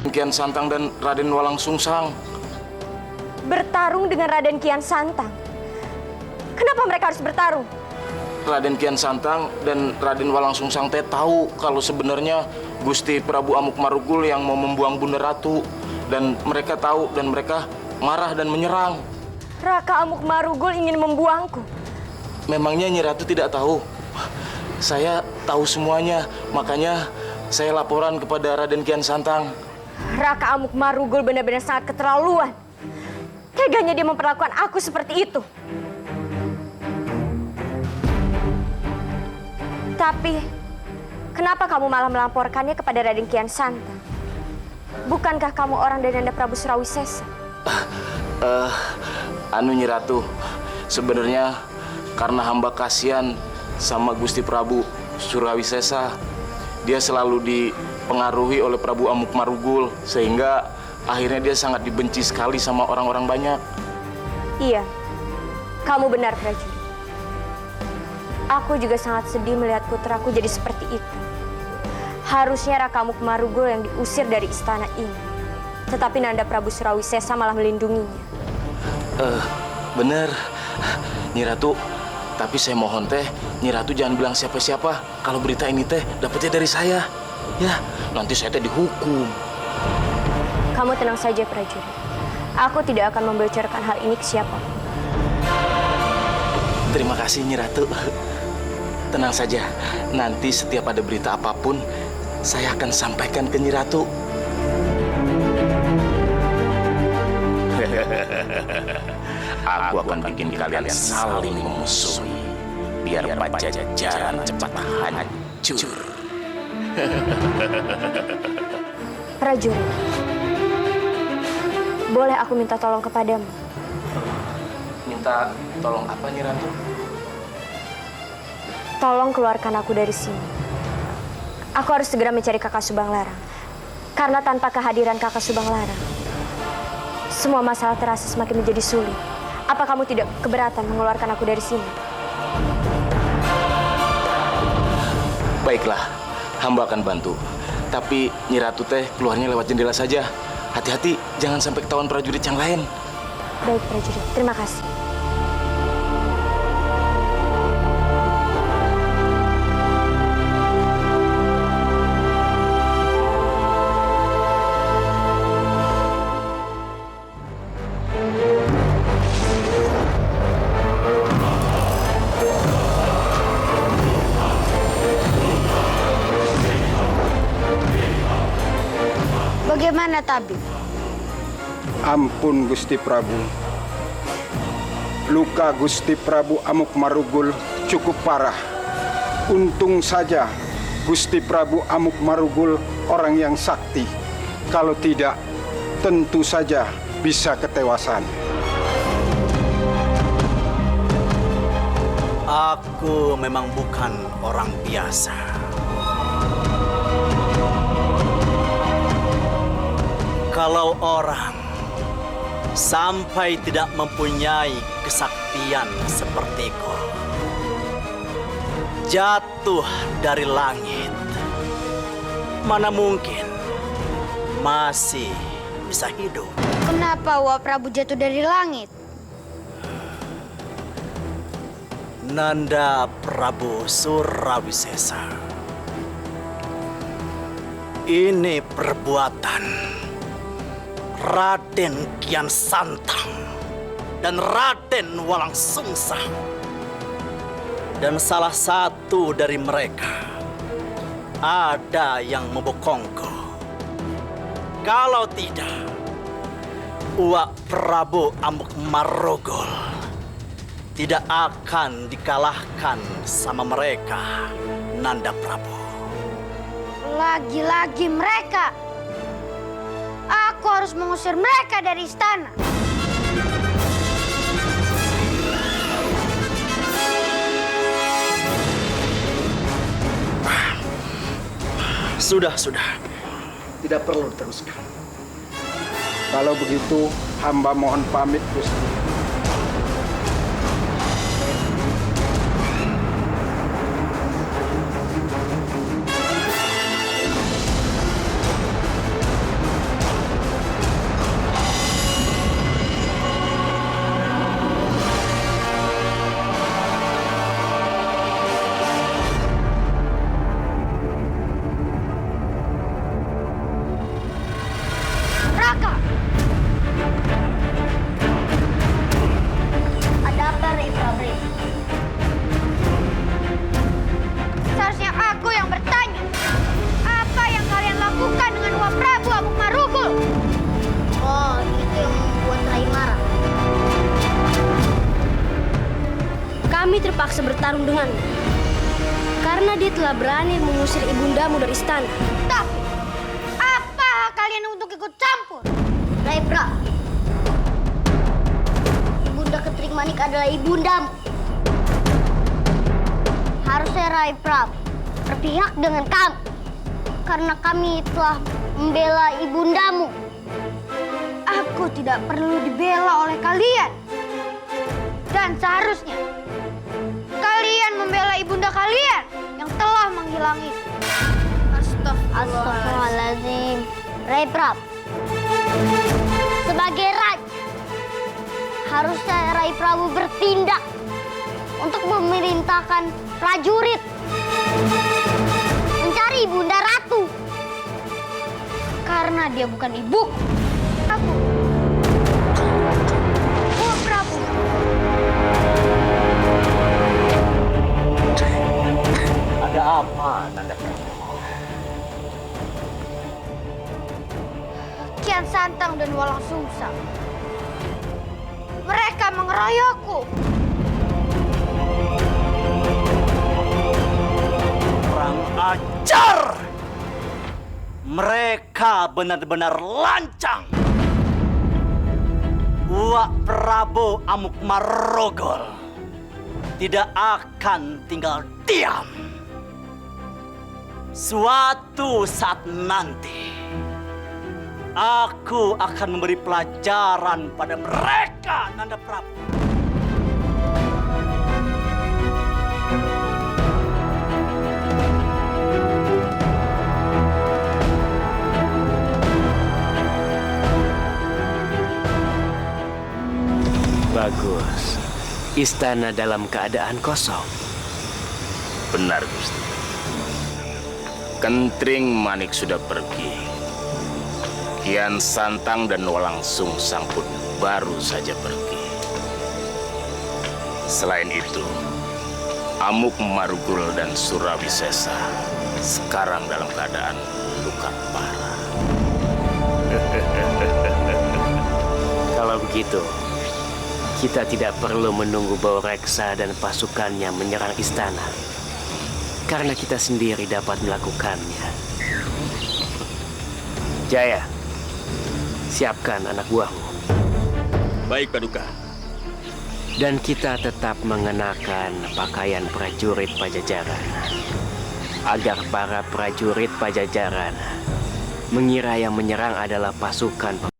Kian Santang dan Raden Walang Sungsang. Bertarung dengan Raden Kian Santang? Kenapa mereka harus bertarung? Raden Kian Santang dan Raden Walang Sungsang teh tahu kalau sebenarnya Gusti Prabu Amukmarugul yang mau membuang Bunda Ratu. Dan mereka tahu dan mereka marah dan menyerang. Raka Amukmarugul ingin membuangku. Memangnya Nyi Ratu tidak tahu? Saya tahu semuanya, makanya saya laporan kepada Raden Kian Santang. Raka Amukmarugul benar-benar sangat keterlaluan. Teganya dia memperlakukan aku seperti itu. Tapi, kenapa kamu malah melaporkannya kepada Raden Kian Santang? Bukankah kamu orang dari Nanda Prabu Surawisesa? Nyi Ratu, sebenarnya karena hamba kasihan sama Gusti Prabu Surawisesa. Dia selalu dipengaruhi oleh Prabu Amukmarugul, sehingga akhirnya dia sangat dibenci sekali sama orang-orang banyak. Iya, kamu benar, prajurit. Aku juga sangat sedih melihat putraku jadi seperti itu. Harusnya Raka Amukmarugul yang diusir dari istana ini. Tetapi Nanda Prabu Surawisesa malah melindunginya. Bener, Nyi Ratu. Tapi saya mohon teh, Nyi Ratu jangan bilang siapa-siapa kalau berita ini teh dapetnya dari saya. Ya, nanti saya teh dihukum. Kamu tenang saja, prajurit. Aku tidak akan membocorkan hal ini ke siapapun. Terima kasih, Nyi Ratu. Tenang saja, nanti setiap ada berita apapun, saya akan sampaikan ke Nyi Ratu. Aku akan bikin kalian saling memusuhi, biar Pajajaran cepat hancur. Prajurit, boleh aku minta tolong kepadamu? Minta tolong apa, Nyi Ratu? Tolong keluarkan aku dari sini. Aku harus segera mencari Kakak Subanglarang. Karena tanpa kehadiran Kakak Subanglarang, semua masalah terasa semakin menjadi sulit. Apa kamu tidak keberatan mengeluarkan aku dari sini? Baiklah, hamba akan bantu. Tapi Nyi Ratu teh keluarnya lewat jendela saja. Hati-hati, jangan sampai ketahuan prajurit yang lain. Baik, prajurit. Terima kasih. Bagaimana, tabib? Ampun, Gusti Prabu. Luka Gusti Prabu Amukmarugul cukup parah. Untung saja Gusti Prabu Amukmarugul orang yang sakti. Kalau tidak, tentu saja bisa ketewasan. Aku memang bukan orang biasa. Kalau orang sampai tidak mempunyai kesaktian sepertiku, jatuh dari langit, mana mungkin masih bisa hidup. Kenapa Wak Prabu jatuh dari langit? Nanda Prabu Surawisesa, ini perbuatan Raden Kian Santang dan Raden Walang Sungsang. Dan salah satu dari mereka ada yang membokongku. Kalau tidak, Uwak Prabu Amukmarugul tidak akan dikalahkan sama mereka, Nanda Prabu. Lagi-lagi mereka. Aku harus mengusir mereka dari istana. Sudah. Tidak perlu diteruskan. Kalau begitu, hamba mohon pamit, Gusti. terpaksa bertarung denganmu. Karena dia telah berani mengusir ibundamu dari istana. Tapi, apa hak kalian untuk ikut campur? Rai Prabu, Ibunda Ketering Manik adalah ibundamu. Harusnya Rai Prabu berpihak dengan kami. Karena kami telah membela ibundamu. Aku tidak perlu dibela oleh kalian. Dan seharusnya kalian membela ibunda kalian yang telah menghilangi. Astagfirullahaladzim. Rai Prabu, sebagai raja, harusnya Rai Prabu bertindak untuk memerintahkan prajurit mencari ibunda ratu. Karena dia bukan ibu. Prabu. Oh, Prabu. Ada apa, Nanda Prabu? Kian Santang dan Walang Sungsang. Mereka mengeroyokku. Kurang ajar! Mereka benar-benar lancang. Uak Prabu Amukmarugul tidak akan tinggal diam. Suatu saat nanti, aku akan memberi pelajaran pada mereka, Nanda Prabu. Bagus. Istana dalam keadaan kosong. Benar, Gusti. Ketering Manik sudah pergi. Kian Santang dan Walang Sungsang pun baru saja pergi. Selain itu, Amukmarugul dan Surawisesa sekarang dalam keadaan luka parah. Kalau begitu, kita tidak perlu menunggu Baureksa dan pasukannya menyerang istana. Karena kita sendiri dapat melakukannya. Jaya, siapkan anak buahmu. Baik, Paduka. Dan kita tetap mengenakan pakaian prajurit Pajajaran. Agar para prajurit Pajajaran mengira yang menyerang adalah pasukan